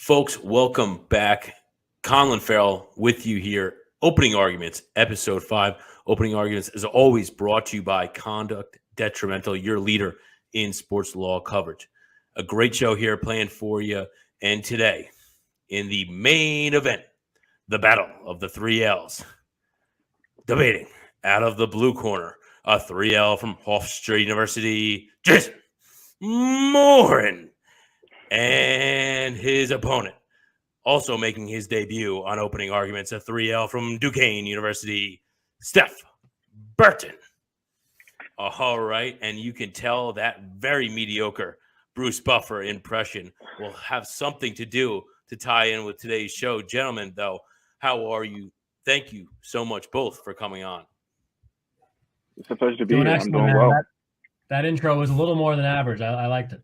Folks, welcome back. Conlon Farrell with you here. Opening Arguments, Episode 5. Opening Arguments is always brought to you by Conduct Detrimental, your leader in sports law coverage. A great show here planned for you. And today, in the main event, the battle of the 3Ls. Debating out of the blue corner, a 3L from Hofstra University, Jason Morrin. And his opponent, also making his debut on Opening Arguments, a 3L from Duquesne University, Steph Burton. All right, and you can tell that very mediocre Bruce Buffer impression will have something to do to tie in with today's show. Gentlemen, though, how are you? Thank you so much both for coming on. It's a pleasure to be here. I'm doing well. That intro was a little more than average. I liked it.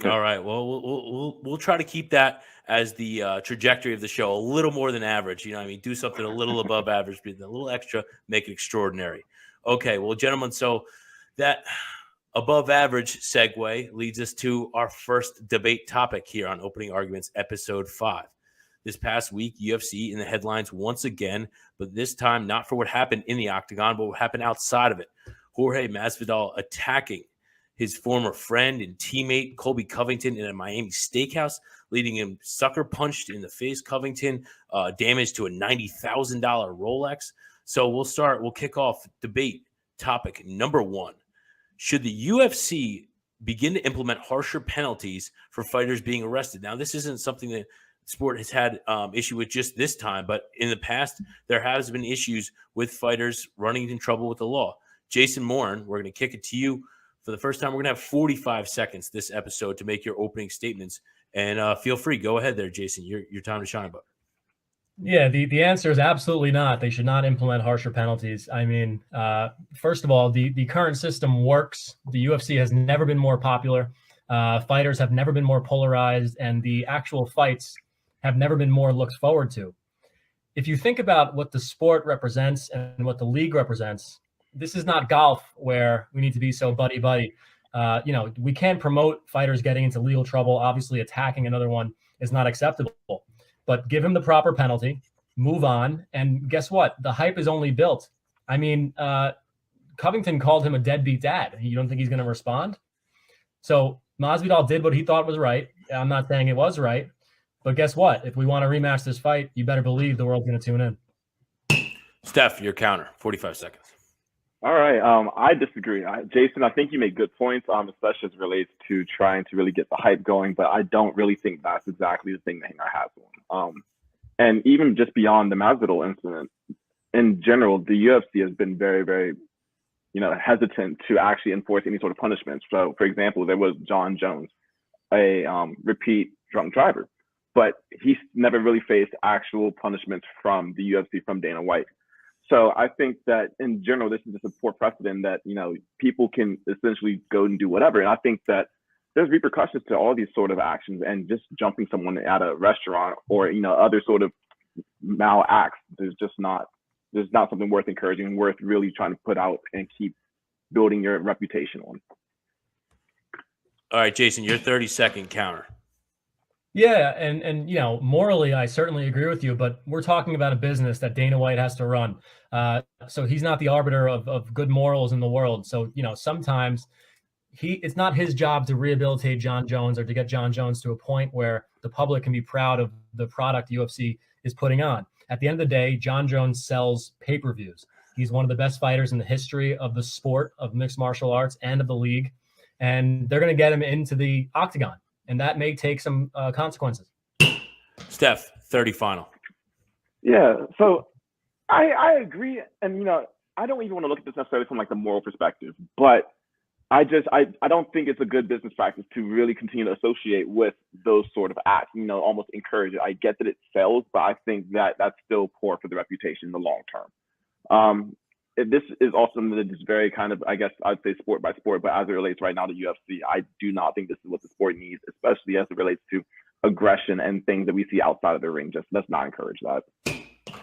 All right. Well, we'll try to keep that as the trajectory of the show, a little more than average. You know what I mean? Do something a little above average, be a little extra, make it extraordinary. Okay. Well, gentlemen, so that above average segue leads us to our first debate topic here on Opening Arguments, Episode 5. This past week, UFC in the headlines once again, but this time not for what happened in the octagon, but what happened outside of it. Jorge Masvidal attacking his former friend and teammate, Colby Covington, in a Miami steakhouse, leading him sucker punched in the face. Covington damage to a $90,000 Rolex. So we'll kick off debate topic number 1. Should the UFC begin to implement harsher penalties for fighters being arrested? Now, this isn't something that sport has had issue with just this time, but in the past, there has been issues with fighters running in trouble with the law. Jason Morrin, we're going to kick it to you. For the first time, we're going to have 45 seconds this episode to make your opening statements. And feel free. Go ahead there, Jason. Your time to shine, bud. Yeah, the answer is absolutely not. They should not implement harsher penalties. I mean, first of all, the current system works. The UFC has never been more popular. Fighters have never been more polarized. And the actual fights have never been more looked forward to. If you think about what the sport represents and what the league represents, this is not golf where we need to be so buddy-buddy. We can't promote fighters getting into legal trouble. Obviously, attacking another one is not acceptable. But give him the proper penalty, move on, and guess what? The hype is only built. I mean, Covington called him a deadbeat dad. You don't think he's going to respond? So Masvidal did what he thought was right. I'm not saying it was right. But guess what? If we want to rematch this fight, you better believe the world's going to tune in. Steph, your counter, 45 seconds. All right. I disagree. Jason, I think you make good points, especially as it relates to trying to really get the hype going, but I don't really think that's exactly the thing to hang our hats on. And even just beyond the Masvidal incident, in general, the UFC has been very, very, hesitant to actually enforce any sort of punishments. So, for example, there was John Jones, a repeat drunk driver, but he's never really faced actual punishments from the UFC, from Dana White. So I think that in general, this is just a poor precedent that, people can essentially go and do whatever. And I think that there's repercussions to all these sort of actions, and just jumping someone at a restaurant or, other sort of malacts. There's not something worth encouraging, worth really trying to put out and keep building your reputation on. All right, Jason, your 30-second counter. Yeah, and morally, I certainly agree with you, but we're talking about a business that Dana White has to run. So he's not the arbiter of good morals in the world. So, sometimes it's not his job to rehabilitate John Jones or to get John Jones to a point where the public can be proud of the product UFC is putting on. At the end of the day, John Jones sells pay-per-views. He's one of the best fighters in the history of the sport of mixed martial arts and of the league. And they're going to get him into the octagon. And that may take some consequences. Steph, 30 final. Yeah, so I agree. And, I don't even want to look at this necessarily from like the moral perspective, but I don't think it's a good business practice to really continue to associate with those sort of acts, almost encourage it. I get that it sells, but I think that that's still poor for the reputation in the long term. This is also something that is very kind of, I guess I'd say sport by sport, but as it relates right now to UFC, I do not think this is what the sport needs, especially as it relates to aggression and things that we see outside of the ring. Just let's not encourage that.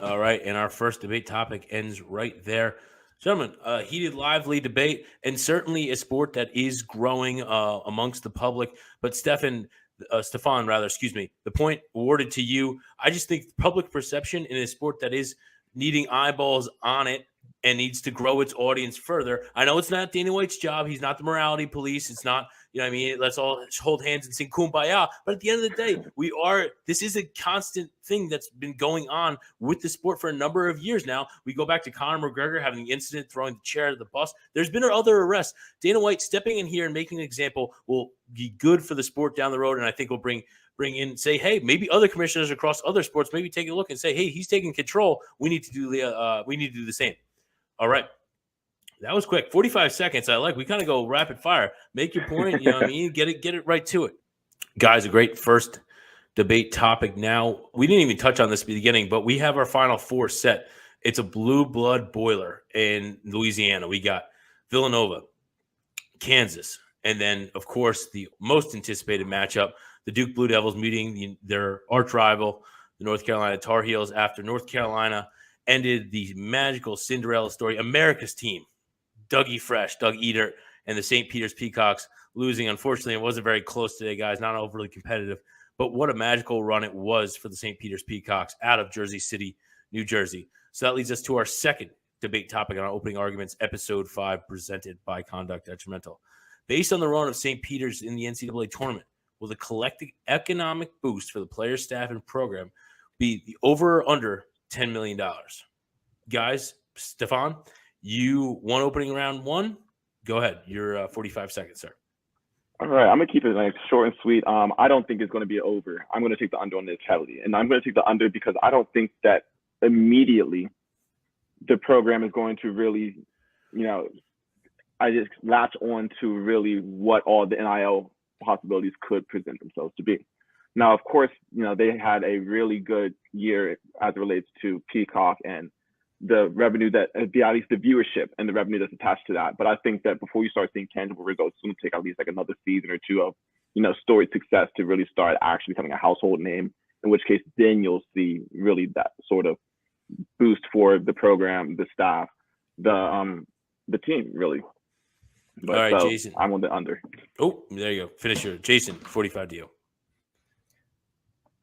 All right. And our first debate topic ends right there. Gentlemen, heated, lively debate, and certainly a sport that is growing amongst the public. But Stephon, Stephon, rather, excuse me, the point awarded to you. I just think public perception in a sport that is needing eyeballs on it and needs to grow its audience further. I know it's not Dana White's job. He's not the morality police. It's not, you know what I mean? Let's all hold hands and sing Kumbaya. But at the end of the day, this is a constant thing that's been going on with the sport for a number of years now. We go back to Conor McGregor having the incident, throwing the chair at the bus. There's been other arrests. Dana White stepping in here and making an example will be good for the sport down the road. And I think will bring in, say, hey, maybe other commissioners across other sports, maybe take a look and say, hey, he's taking control. We need to do the same. All right. That was quick. 45 seconds. We kind of go rapid fire. Make your point. You know what I mean? Get it right to it. Guys, a great first debate topic now. We didn't even touch on this at the beginning, but we have our final four set. It's a blue blood boiler in Louisiana. We got Villanova, Kansas, and then, of course, the most anticipated matchup, the Duke Blue Devils meeting their arch rival, the North Carolina Tar Heels, after North Carolina ended the magical Cinderella story. America's team, Dougie Fresh, Doug Eater, and the St. Peter's Peacocks losing. Unfortunately, it wasn't very close today, guys, not overly competitive. But what a magical run it was for the St. Peter's Peacocks out of Jersey City, New Jersey. So that leads us to our second debate topic on our opening arguments, episode 5, presented by Conduct Detrimental. Based on the run of St. Peter's in the NCAA tournament, will the collective economic boost for the players, staff, and program be the over or under $10 million? Guys, Stephon, you won opening round 1. Go ahead. You're 45 seconds, sir. All right, I'm gonna keep it short and sweet. I don't think it's gonna be over. I'm gonna take the under on this heavily, and I'm gonna take the under because I don't think that immediately the program is going to really, I just latch on to really what all the NIL possibilities could present themselves to be. Now, of course, they had a really good year as it relates to Peacock and the revenue that, at least the viewership and the revenue that's attached to that. But I think that before you start seeing tangible results, it's going to take at least another season or two of, storied success to really start actually becoming a household name, in which case then you'll see really that sort of boost for the program, the staff, the team, really. But, all right, Jason. I'm on the under. Oh, there you go. Finish your Jason, 45 to you.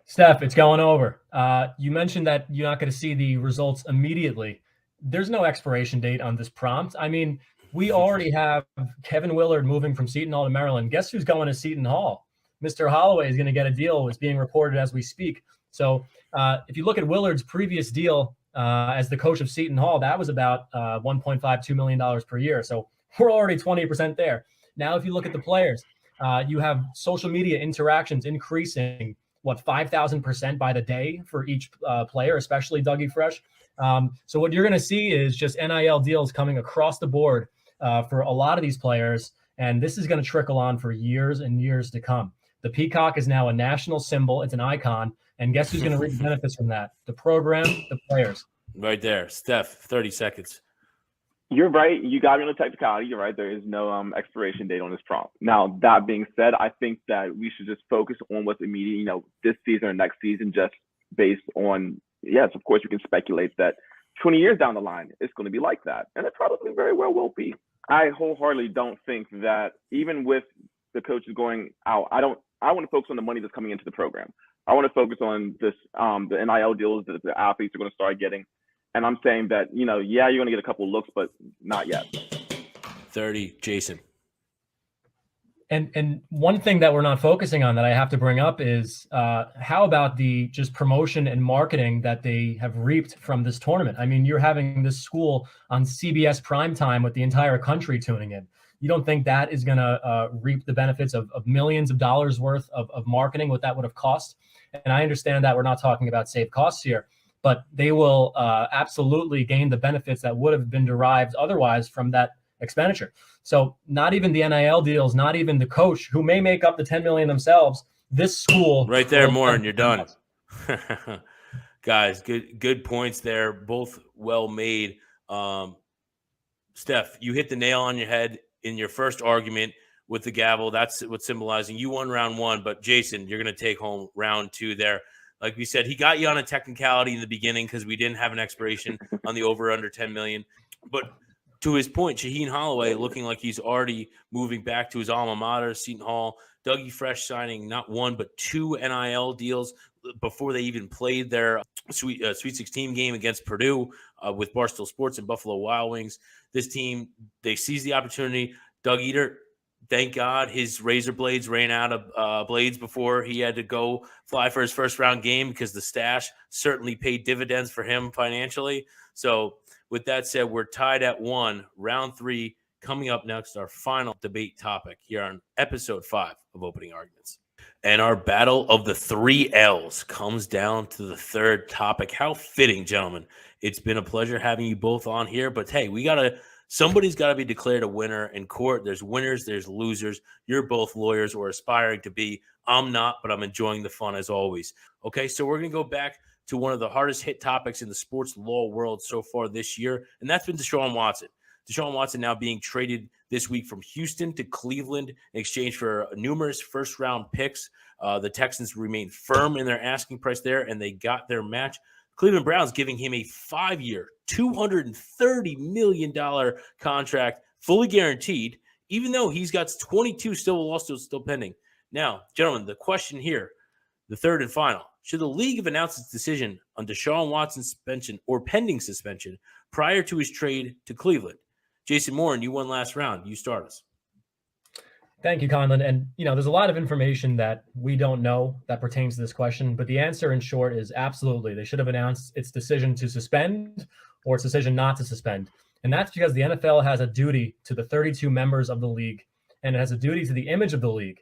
Steph, it's going over. You mentioned that you're not going to see the results immediately. There's no expiration date on this prompt. I mean, we already have Kevin Willard moving from Seton Hall to Maryland. Guess who's going to Seton Hall? Mr. Holloway is going to get a deal. It's being reported as we speak. So if you look at Willard's previous deal as the coach of Seton Hall, that was about $1.52 million per year. So we're already 20% there. Now, if you look at the players, you have social media interactions increasing 5,000% by the day for each player, especially Dougie Fresh. So what you're going to see is just NIL deals coming across the board for a lot of these players, and this is going to trickle on for years and years to come. The Peacock is now a national symbol. It's an icon, and guess who's going to reap the benefits from that? The program, the players. Right there. Steph, 30 seconds. You're right. You got me on the technicality. You're right. There is no expiration date on this prompt. Now, that being said, I think that we should just focus on what's immediate, this season or next season, just based on, yes, of course, you can speculate that 20 years down the line, it's going to be like that. And it probably very well will be. I wholeheartedly don't think that even with the coaches going out, I want to focus on the money that's coming into the program. I want to focus on this, the NIL deals that the athletes are going to start getting. And I'm saying that, you're going to get a couple of looks, but not yet. 30, Jason. And one thing that we're not focusing on that I have to bring up is how about the just promotion and marketing that they have reaped from this tournament? I mean, you're having this school on CBS primetime with the entire country tuning in. You don't think that is going to reap the benefits of millions of dollars worth of marketing, what that would have cost? And I understand that we're not talking about safe costs here, but they will absolutely gain the benefits that would have been derived otherwise from that expenditure. So not even the NIL deals, not even the coach who may make up the $10 million themselves. This school right there, Morrin, you're done. Guys, good points there. Both well made. Steph, you hit the nail on your head in your first argument with the gavel. That's what's symbolizing. You won round 1, but Jason, you're going to take home round 2 there. Like we said, he got you on a technicality in the beginning because we didn't have an expiration on the over under 10 million. But to his point, Shaheen Holloway looking like he's already moving back to his alma mater, Seton Hall. Dougie Fresh signing not one but 2 NIL deals before they even played their Sweet 16 game against Purdue with Barstool Sports and Buffalo Wild Wings. This team, they seized the opportunity. Doug Eater, thank God his razor blades ran out of blades before he had to go fly for his first round game, because the stash certainly paid dividends for him financially. So with that said, we're tied at 1, round 3. Coming up next, our final debate topic here on episode 5 of Opening Arguments. And our battle of the 3 L's comes down to the third topic. How fitting, gentlemen. It's been a pleasure having you both on here, but hey, somebody's got to be declared a winner in court. There's winners, there's losers. You're both lawyers or aspiring to be. I'm not, but I'm enjoying the fun as always. Okay, so we're going to go back to one of the hardest hit topics in the sports law world so far this year, and that's been Deshaun Watson. Deshaun Watson now being traded this week from Houston to Cleveland in exchange for numerous first-round picks. The Texans remain firm in their asking price there, and they got their match. Cleveland Browns giving him a 5-year, $230 million contract, fully guaranteed, even though he's got 22 lawsuits still pending. Now, gentlemen, the question here, the third and final, should the league have announced its decision on Deshaun Watson's suspension or pending suspension prior to his trade to Cleveland? Jason Morrin, you won last round. You start us. Thank you, Conlon. And, there's a lot of information that we don't know that pertains to this question, but the answer in short is absolutely. They should have announced its decision to suspend or its decision not to suspend. And that's because the NFL has a duty to the 32 members of the league, and it has a duty to the image of the league.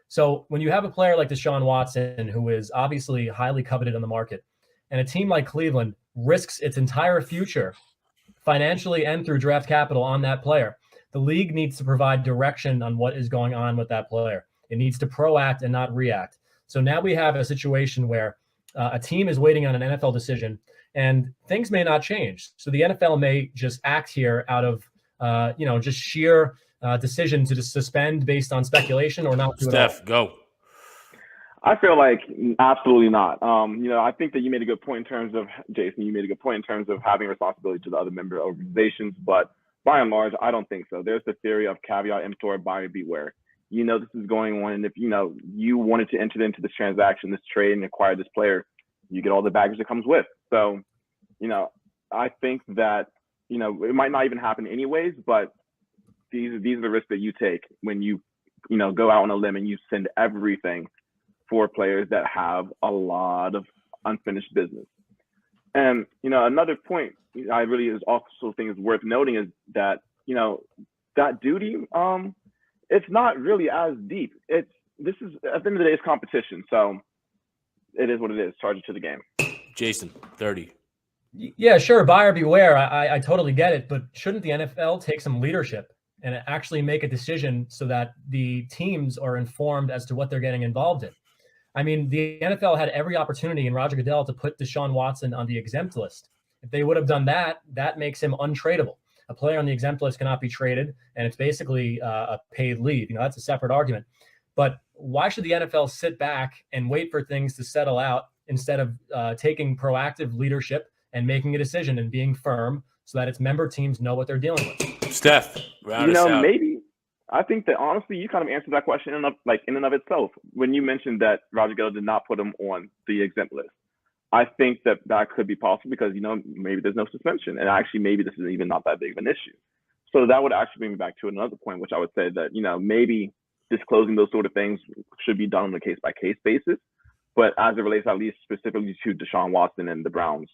So when you have a player like Deshaun Watson, who is obviously highly coveted on the market, and a team like Cleveland risks its entire future financially and through draft capital on that player, the league needs to provide direction on what is going on with that player. It needs to proact and not react. So now we have a situation where a team is waiting on an NFL decision, and things may not change. So the NFL may just act here out of, just sheer decision to just suspend based on speculation or not. Steph, go. I feel like absolutely not. I think that you made a good point in terms of, Jason, having responsibility to the other member organizations, but by and large, I don't think so. There's the theory of caveat emptor, buyer beware. This is going on, and if, you wanted to enter into this transaction, this trade, and acquire this player, you get all the baggage that comes with. So, I think that, it might not even happen anyways, but these are the risks that you take when you, go out on a limb and you send everything for players that have a lot of unfinished business. And, another point I really also think is worth noting is that, that duty, it's not really as deep. This is, at the end of the day, it's competition. So it is what it is. Charge it to the game. Jason, 30. Yeah, sure. Buyer beware. I totally get it. But shouldn't the NFL take some leadership and actually make a decision so that the teams are informed as to what they're getting involved in? I mean, the NFL had every opportunity in Roger Goodell to put Deshaun Watson on the exempt list. If they would have done that, that makes him untradeable. A player on the exempt list cannot be traded, and it's basically a paid leave. That's a separate argument. But why should the NFL sit back and wait for things to settle out instead of taking proactive leadership and making a decision and being firm so that its member teams know what they're dealing with? Steph, round us out. Maybe. I think that honestly, you kind of answered that question in and of itself when you mentioned that Roger Goodell did not put him on the exempt list. I think that could be possible because, maybe there's no suspension, and actually maybe this is even not that big of an issue. So that would actually bring me back to another point, which I would say that, maybe disclosing those sort of things should be done on a case-by-case basis. But as it relates at least specifically to Deshaun Watson and the Browns,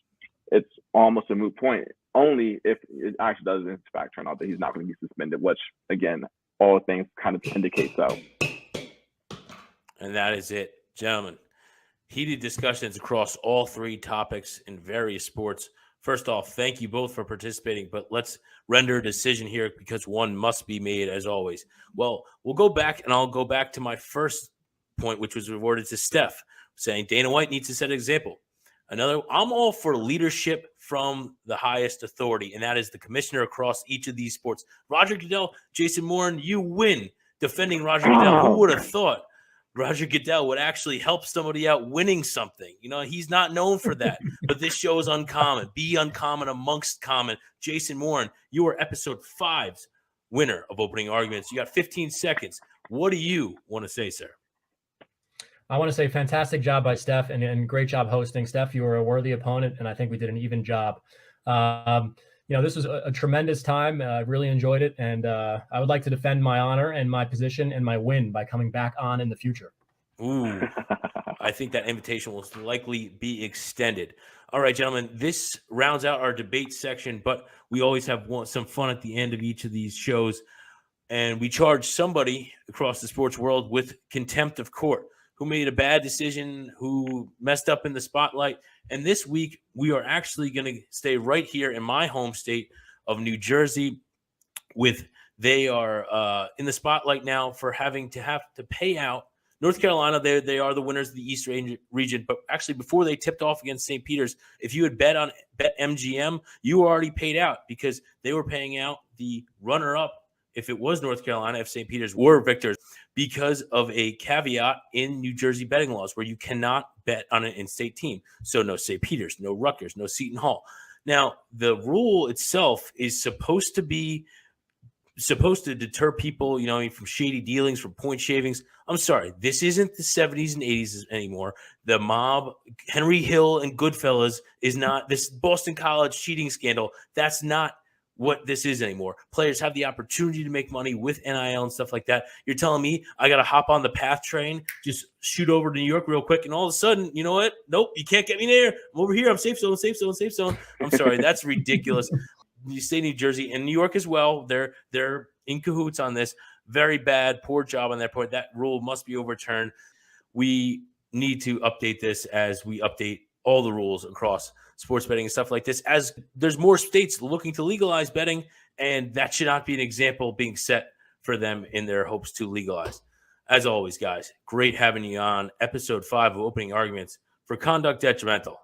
it's almost a moot point, only if it actually does in fact turn out that he's not going to be suspended, which, again, all things kind of indicate so. And that is it, gentlemen. Heated discussions across all 3 topics in various sports. First off, thank you both for participating, but let's render a decision here because one must be made as always. Well, we'll go back, and I'll go back to my first point, which was rewarded to Steph, saying Dana White needs to set an example. I'm all for leadership from the highest authority, and that is the commissioner across each of these sports. Roger Goodell, Jason Morrin, you win defending Roger Goodell. Who would have thought Roger Goodell would actually help somebody out winning something? He's not known for that, but this show is uncommon. Be uncommon amongst common. Jason Morrin, you are episode 5's winner of Opening Arguments. You got 15 seconds. What do you want to say, sir? I want to say fantastic job by Steph and great job hosting. Steph, you were a worthy opponent, and I think we did an even job. This was a tremendous time. I really enjoyed it, and I would like to defend my honor and my position and my win by coming back on in the future. Ooh, I think that invitation will likely be extended. All right, gentlemen, this rounds out our debate section, but we always have some fun at the end of each of these shows, and we charge somebody across the sports world with contempt of court, who made a bad decision, who messed up in the spotlight. And this week, we are actually going to stay right here in my home state of New Jersey. They are in the spotlight now for having to pay out North Carolina. They are the winners of the East region. But actually, before they tipped off against St. Peter's, if you had bet MGM, you were already paid out because they were paying out the runner-up if it was North Carolina, if St. Peter's were victors, because of a caveat in New Jersey betting laws where you cannot bet on an in-state team. So no St. Peter's, no Rutgers, no Seton Hall. Now, the rule itself is supposed to deter people, from shady dealings, from point shavings. I'm sorry, this isn't the 70s and 80s anymore. The mob, Henry Hill and Goodfellas is not this Boston College cheating scandal. That's not what this is anymore. Players have the opportunity to make money with NIL and stuff like that. You're telling me I got to hop on the PATH train, just shoot over to New York real quick, and all of a sudden, you know what? Nope, you can't get me there. I'm over here. I'm safe zone. I'm sorry, that's ridiculous. You stay in New Jersey and New York as well. They're in cahoots on this. Very bad, poor job on their part. That rule must be overturned. We need to update this as we update all the rules across sports betting and stuff like this, as there's more states looking to legalize betting, and that should not be an example being set for them in their hopes to legalize. As always, guys, great having you on episode 5 of Opening Arguments for Conduct Detrimental.